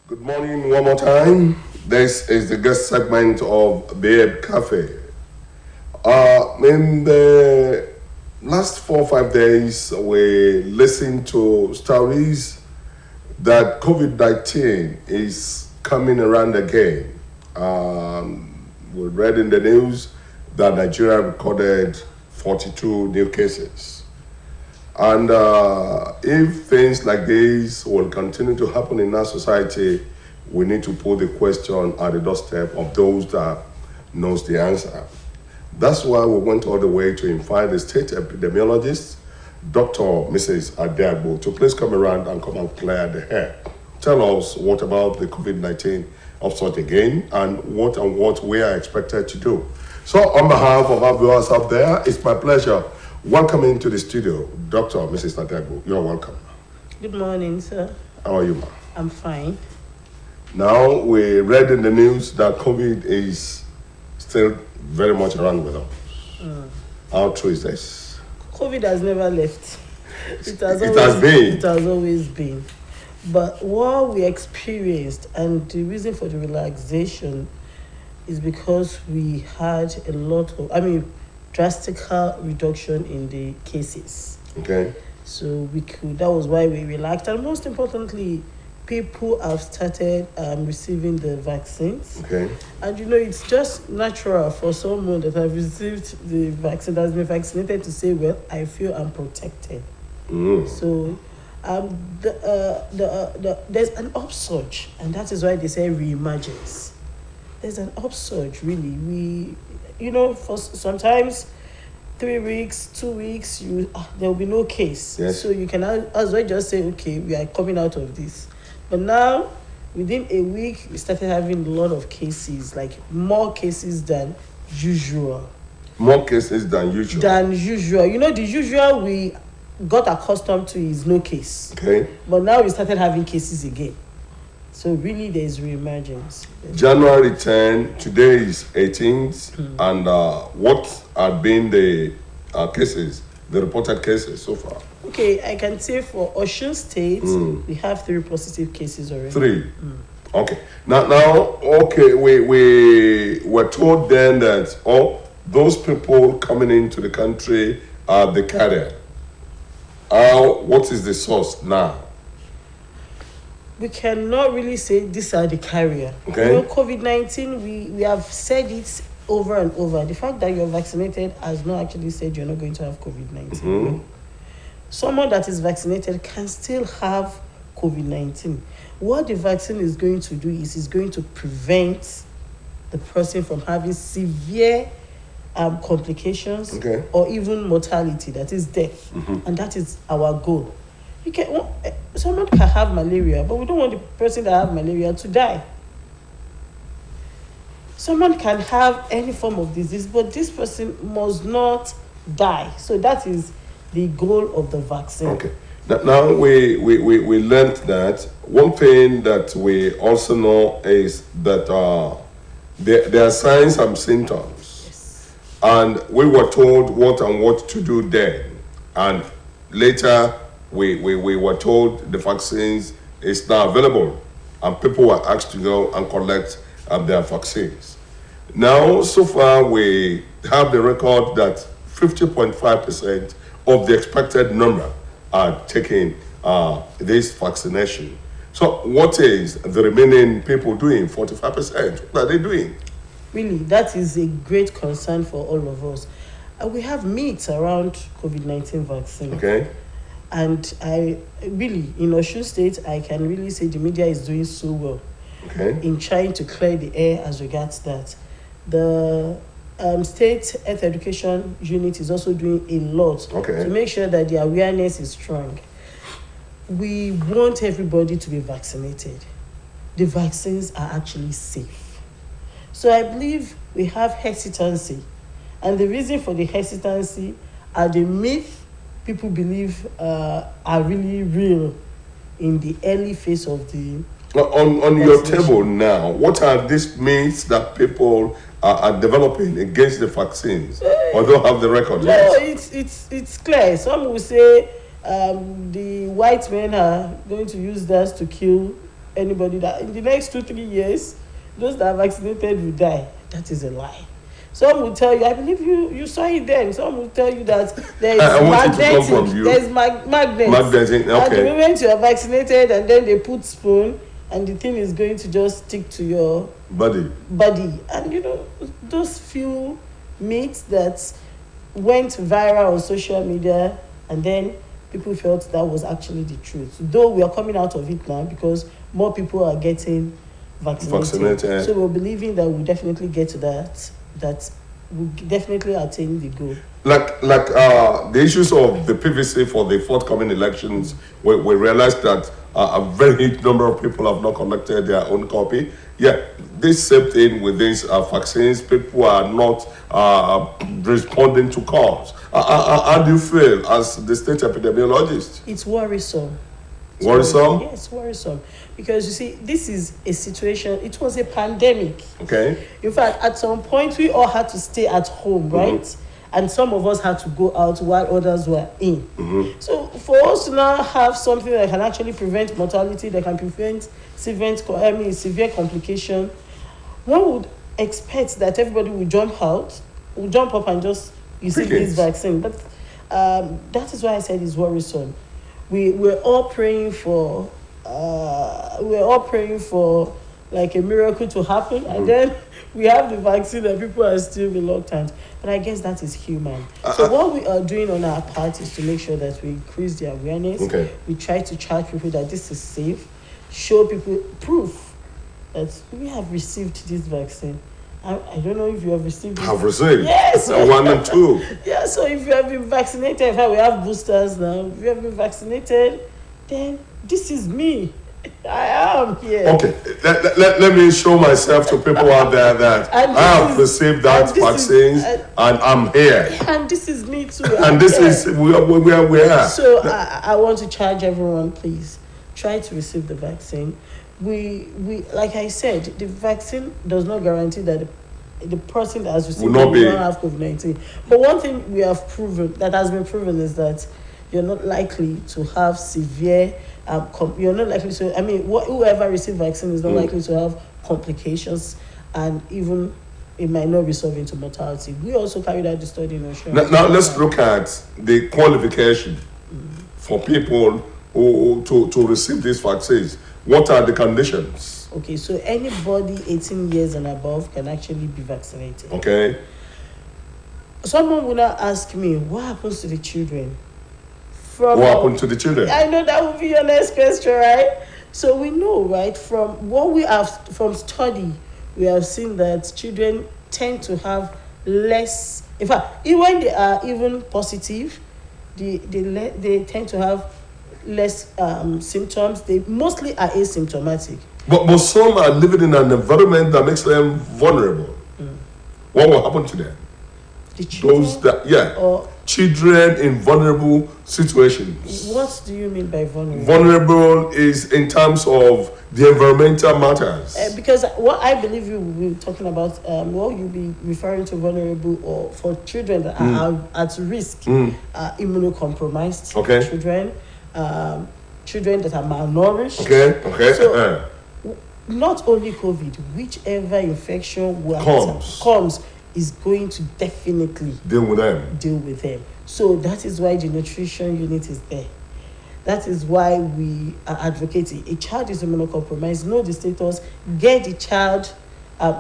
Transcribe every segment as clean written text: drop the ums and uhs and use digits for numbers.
Good morning one more time. This is the guest segment of Babe Cafe. In the last 4 or 5 days, we listened to stories that COVID-19 is coming around again. We read in the news that Nigeria recorded 42 new cases. And if things like this will continue to happen in our society, we need to put the question at the doorstep of those that knows the answer. That's why we went all the way to invite the state epidemiologist, Dr. Mrs. Adiagbo, to please come around and come and clear the air. Tell us what about the COVID-19 upsurge again and what we are expected to do. So on behalf of our viewers out there, it's my pleasure welcoming to the studio, Dr. Mrs. Adiagbo. You're welcome. Good morning, sir. How are you, ma'am? I'm fine. Now, we read in the news that COVID is still very much around with us. How true is this? COVID has never left. It has always been. But what we experienced and the reason for the relaxation is because we had a lot of, drastic reduction in the cases. Okay. So that was why we relaxed. And most importantly, people have started receiving the vaccines. Okay. And it's just natural for someone that have received the vaccine, that has been vaccinated, to say, well, I feel I'm protected. So there's an upsurge, and that is why they say reemergence. There's an upsurge, really. For sometimes 3 weeks, 2 weeks, there will be no case. Yes. So you can as well just say, okay, we are coming out of this. But now, within a week, we started having a lot of cases, like more cases than usual. More cases than usual. The usual we got accustomed to is no case. Okay. But now we started having cases again. So really, there is reemergence. January 10, today is 18th, and what have been the cases, the reported cases so far? Okay, I can say for Osun State, we have 3 positive cases already. 3. Okay. Now, we were told then that those people coming into the country are the carrier. What is the source now? We cannot really say these are the carrier. Okay. COVID-19, we have said it over and over. The fact that you're vaccinated has not actually said you're not going to have COVID-19. Someone that is vaccinated can still have COVID-19. What the vaccine is going to do is it's going to prevent the person from having severe complications, or even mortality, that is death. And that is our goal. Someone can have malaria, but we don't want the person that has malaria to die. Someone can have any form of disease, but this person must not die. So that is the goal of the vaccine. Okay. Now we learned that one thing that we also know is that there are signs and symptoms. Yes. And we were told what to do then. And later we were told the vaccines is now available, and people were asked to go and collect their vaccines. Now, so far, we have the record that 50.5% of the expected number are taking this vaccination. So what is the remaining people doing, 45%? What are they doing? Really, that is a great concern for all of us. We have myths around COVID-19 vaccine. Okay. And in Osun State, I can really say the media is doing so well in trying to clear the air as regards that. The State Health Education Unit is also doing a lot to make sure that the awareness is strong. We want everybody to be vaccinated. The vaccines are actually safe. So I believe we have hesitancy. And the reason for the hesitancy are the myths people believe are really real in the early phase of the on your table now. What are these myths that people are developing against the vaccines, or don't have the record? No, it's clear. Some will say the white men are going to use that to kill anybody that in the next 2-3 years, those that are vaccinated will die. That is a lie. Some will tell you, I believe you saw it then. Some will tell you that there is magnetic. There is magnets. Okay. At the moment you are vaccinated, and then they put spoon, and the thing is going to just stick to your body. And you know, those few myths that went viral on social media, and then people felt that was actually the truth. Though we are coming out of it now because more people are getting vaccinated. So we're believing that we'll definitely get to that we'll definitely attain the goal. Like the issues of the PVC for the forthcoming elections, we realized that a very huge number of people have not collected their own copy. Yeah, this same thing with these vaccines, people are not responding to calls. How do you feel as the state epidemiologist? It's worrisome. Worrisome? Yes, worrisome. Because you see, this is a situation, it was a pandemic. Okay. In fact, at some point, we all had to stay at home, right? Mm-hmm. And some of us had to go out while others were in. Mm-hmm. So for us to now have something that can actually prevent mortality, that can prevent severe complication, one would expect that everybody will jump up and just receive this vaccine. But that is why I said it's worrisome. We're all praying for like a miracle to happen, and then we have the vaccine and people are still reluctant. But I guess that is human. So what we are doing on our part is to make sure that we increase the awareness. Okay. We try to charge people that this is safe, show people proof that we have received this vaccine. I don't know if you have received it. Have received? Yes. 1 and 2. Yeah, so if you have been vaccinated, in fact, we have boosters now. If you have been vaccinated, then this is me. I am here. Okay, let me show myself to people out there that I have received that vaccine and I'm here. And this is me too. And this is where we are. So I want to charge everyone, please, try to receive the vaccine. We like I said, the vaccine does not guarantee that the person that has received it will not have COVID-19. But one thing we have proven, that has been proven, is that you're not likely to have severe you're not likely to, whoever received vaccine is not likely to have complications, and even it might not resolve into mortality. We also carried out the study in Australia. Now let's look at the qualification for people who to receive these vaccines. What are the conditions? Okay, so anybody 18 years and above can actually be vaccinated. Okay. Someone will now ask me, what happens to the children? What happened to the children? I know that will be your next question, right? So we know, right, from what we have, from study, we have seen that children tend to have less, in fact, even when they are even positive, they tend to have less symptoms. They mostly are asymptomatic. But some are living in an environment that makes them vulnerable. What will happen to them? The children? Or children in vulnerable situations. What do you mean by vulnerable? Vulnerable is in terms of the environmental matters. Because what I believe you will be talking about, what you'll be referring to vulnerable, or for children that are at risk, immunocompromised children, children that are malnourished. Okay. So, not only COVID, whichever infection comes is going to definitely deal with them. So that is why the nutrition unit is there. That is why we are advocating. A child is immunocompromised, know the status, get the child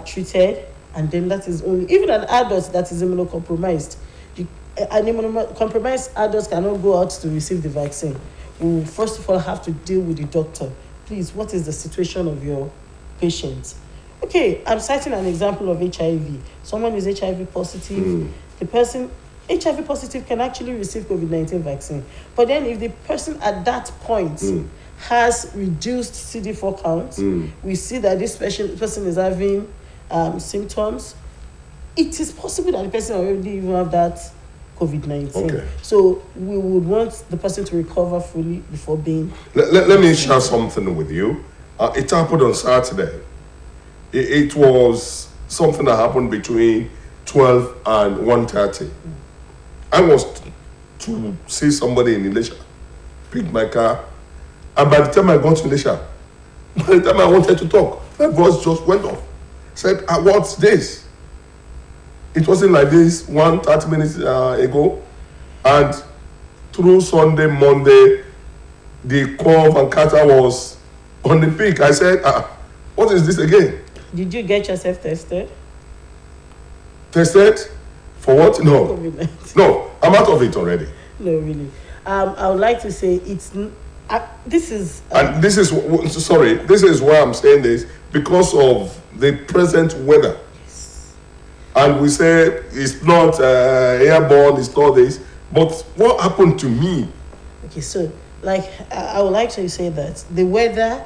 treated, and then that is only, even an adult that is immunocompromised, an immunocompromised adult cannot go out to receive the vaccine. We will first of all have to deal with the doctor. Please, what is the situation of your patient? Okay, I'm citing an example of HIV. Someone is HIV positive. The person, HIV positive, can actually receive COVID-19 vaccine. But then if the person at that point has reduced CD4 counts, we see that this person is having symptoms, it is possible that the person already even have that COVID-19. Okay. So we would want the person to recover fully before being... Let me share something with you. It happened on Saturday. It was something that happened between 12 and 1:30. I was to see somebody in Elisha, picked my car, and by the time I got to Elisha, By the time I wanted to talk, my voice just went off. Said, what's this? It wasn't like this 30 minutes ago. And through Sunday, Monday, the cough and catarrh was on the peak. I said, what is this again? Did you get yourself tested? Tested? For what? No. COVID-19. No, I'm out of it already. No, really. I would like to say this is... and this is why I'm saying this, because of the present weather. Yes. And we say it's not airborne, it's not this. But what happened to me? Okay, so I would like to say that the weather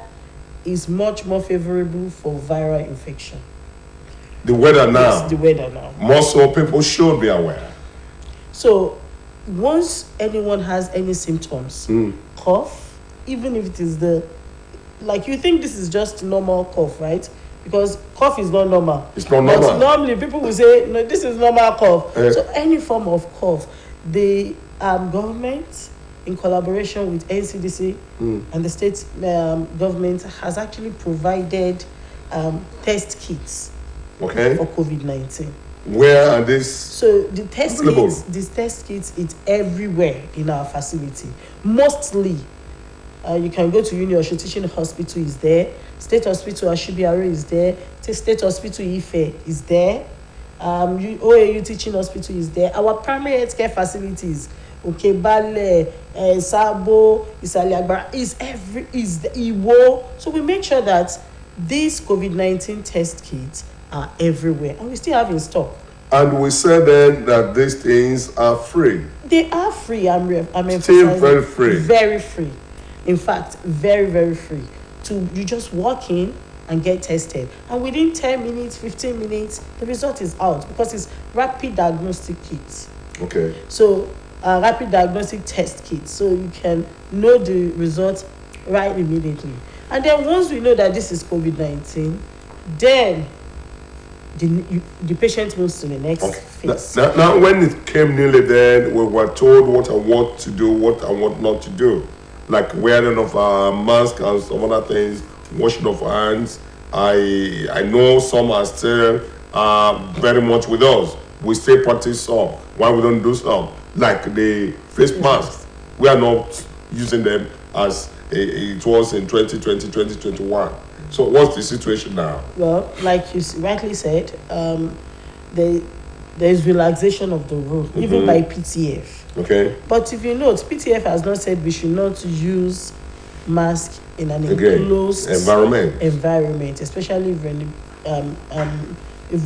is much more favorable for viral infection. The weather now. Yes, the weather now. More so people should be aware. So once anyone has any symptoms, cough, even if it is you think this is just normal cough, right? Because cough is not normal. It's not normal. But normally people will say, no, this is normal cough. So any form of cough, the government, in collaboration with NCDC and the state government, has actually provided test kits for COVID-19. Where are these? So the test kits, it's everywhere in our facility. Mostly, you can go to Uni Teaching Hospital is there. State Hospital Ashibiaro is there. State Hospital Ife is there. OAU Teaching Hospital is there. Our primary healthcare facilities, Bale, Sabo, Isaliagbara, is the Iwo. So we make sure that these COVID-19 test kits are everywhere, and we still have in stock. And we said then that these things are free. They are free. I'm emphasizing. Still very free. Very free. In fact, very, very free. You just walk in and get tested, and within 10 minutes, 15 minutes, the result is out, because it's rapid diagnostic kits. Okay. So rapid diagnostic test kit, so you can know the results right immediately. And then once we know that this is COVID-19, then the patient moves to the next phase. Now, when it came newly, then we were told what and what to do, what and what not to do, like wearing of a mask and some other things, washing of hands. I know some are still very much with us. We still practice some. Why we don't do some? Like the face mask, we are not using them as it was in 2020, 2021. So what's the situation now? Well, like you rightly said, there is relaxation of the rule, even by PTF. Okay. But if you note, PTF has not said we should not use mask in an enclosed environment, especially if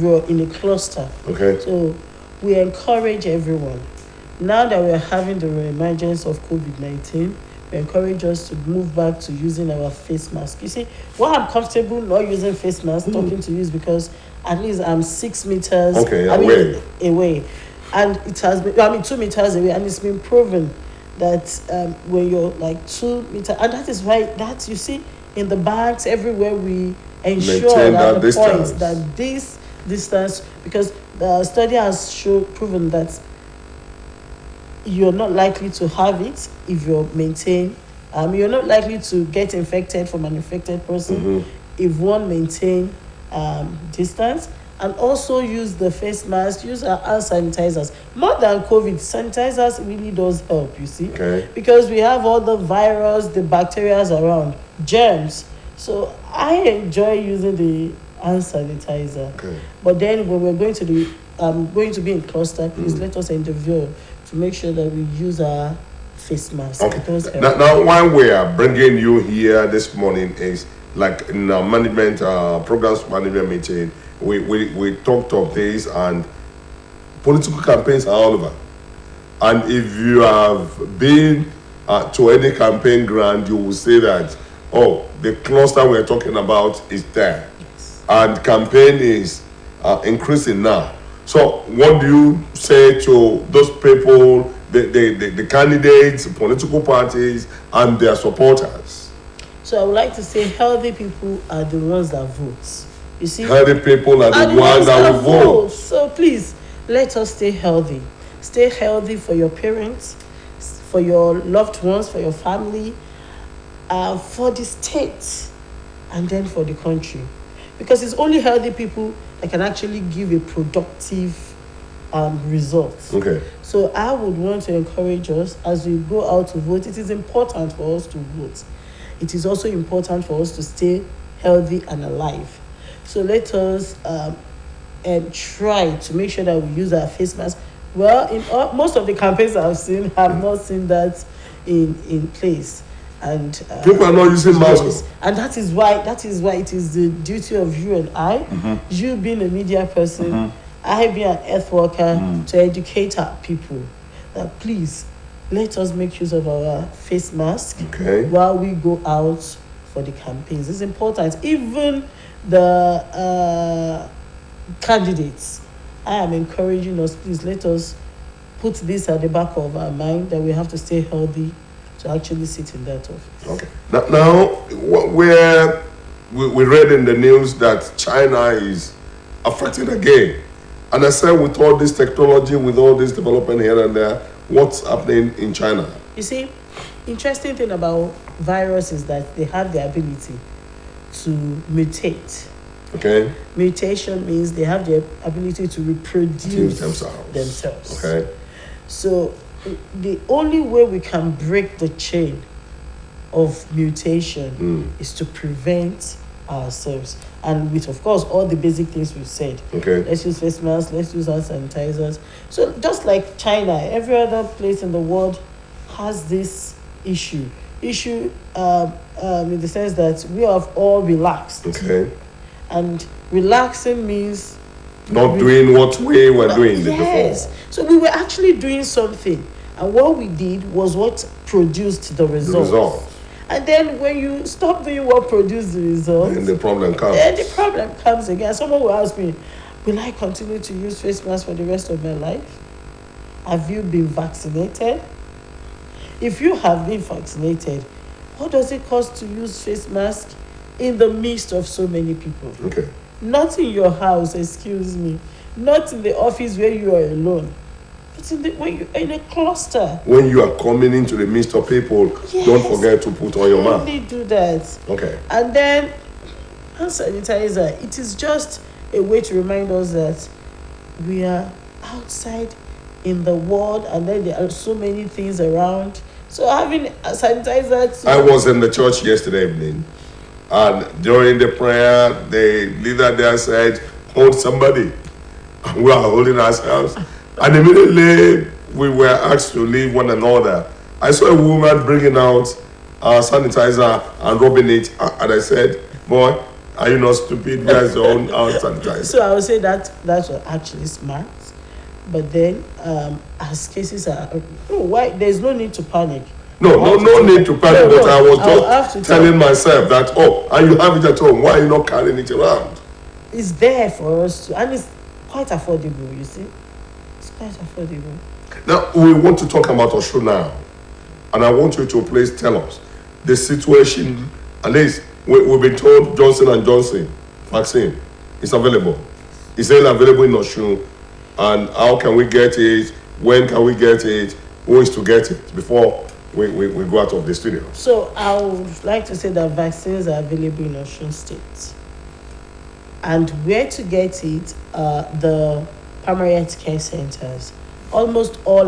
you're in a cluster. Okay. So we encourage everyone. Now that we're having the reemergence of COVID-19, we encourage us to move back to using our face mask. You see, why I'm comfortable not using face mask, talking to you, is because at least I'm 6 meters away. And it has been, 2 meters away, and it's been proven that when you're like 2 meters, and that is why you see in the banks everywhere, we ensure that the points that this distance, because the study has proven that you're not likely to have it if you maintain. You're not likely to get infected from an infected person if one maintain distance, and also use the face mask, use our hand sanitizers. More than COVID, sanitizers really does help, you see, because we have all the virus, the bacteria around, germs. So I enjoy using the hand sanitizer. But then when we're going to be in cluster, please let us interview to make sure that we use our face mask. Now, why we are bringing you here this morning is like in our management programs management meeting, we talked of this, and political campaigns are all over. And if you have been to any campaign ground, you will say that, the cluster we're talking about is there. Yes. And campaign is increasing now. So what do you say to those people, the candidates, political parties, and their supporters? So I would like to say healthy people are the ones that vote. You see? Healthy people are the ones that will vote. So please, let us stay healthy. Stay healthy for your parents, for your loved ones, for your family, for the state. and then for the country. Because it's only healthy people that can actually give a productive result. Okay. So I would want to encourage us as we go out to vote. It is important for us to vote. It is also important for us to stay healthy and alive. So let us try to make sure that we use our face mask. Well, in most of the campaigns I've seen, have not seen that in place. And people are not using masks. And that is why it is the duty of you and I, you being a media person, I being an health worker, to educate our people that please let us make use of our face mask while we go out for the campaigns. It's important. Even the candidates, I am encouraging us, please let us put this at the back of our mind that we have to stay healthy to actually sit in that office. Okay. Now where we read in the news that China is affected again. And I said, with all this technology, with all this development here and there, what's happening in China? You see, interesting thing about virus is that they have the ability to mutate. Okay. Mutation means they have the ability to reproduce themselves. Okay. So the only way we can break the chain of mutation is to prevent ourselves, and with, of course, all the basic things we've said. Okay. Let's use face masks, let's use hand sanitizers. So just like China, every other place in the world has this issue in the sense that we have all relaxed. Okay. And relaxing means not doing what we were doing before. So we were actually doing something, and what we did was what produced the result. And then when you stop doing what produced the result, then the problem comes. Then the problem comes again. Someone will ask me, will I continue to use face masks for the rest of my life? Have you been vaccinated? If you have been vaccinated, what does it cost to use face mask in the midst of so many people? Okay. Not in your house, excuse me. Not in the office where you are alone. It's when you're in a cluster. When you are coming into the midst of people, don't forget to put on your mask. Only do that. Okay. And then hand sanitizer. It is just a way to remind us that we are outside in the world, and then there are so many things around. So having a sanitizer. I was in the church yesterday evening, and during the prayer, the leader there said, "Hold somebody." And we are holding ourselves. And immediately we were asked to leave one another. I saw a woman bringing out sanitizer and rubbing it, and I said, "Boy, are you not stupid? There's your own sanitizer." So I would say that was actually smart. But then, as cases are, why there's no need to panic. No need to panic. But I was just telling myself that, and you have it at home. Why are you not carrying it around? It's there for us to, and it's quite affordable. You see. Quite affordable. Now, we want to talk about Osho now. And I want you to please tell us the situation. At least we've been told Johnson & Johnson vaccine is available. Is it available in Osho? And how can we get it? When can we get it? Who is to get it before we go out of the studio? So I would like to say that vaccines are available in Osho State. And where to get it, the primary health care centers, almost all are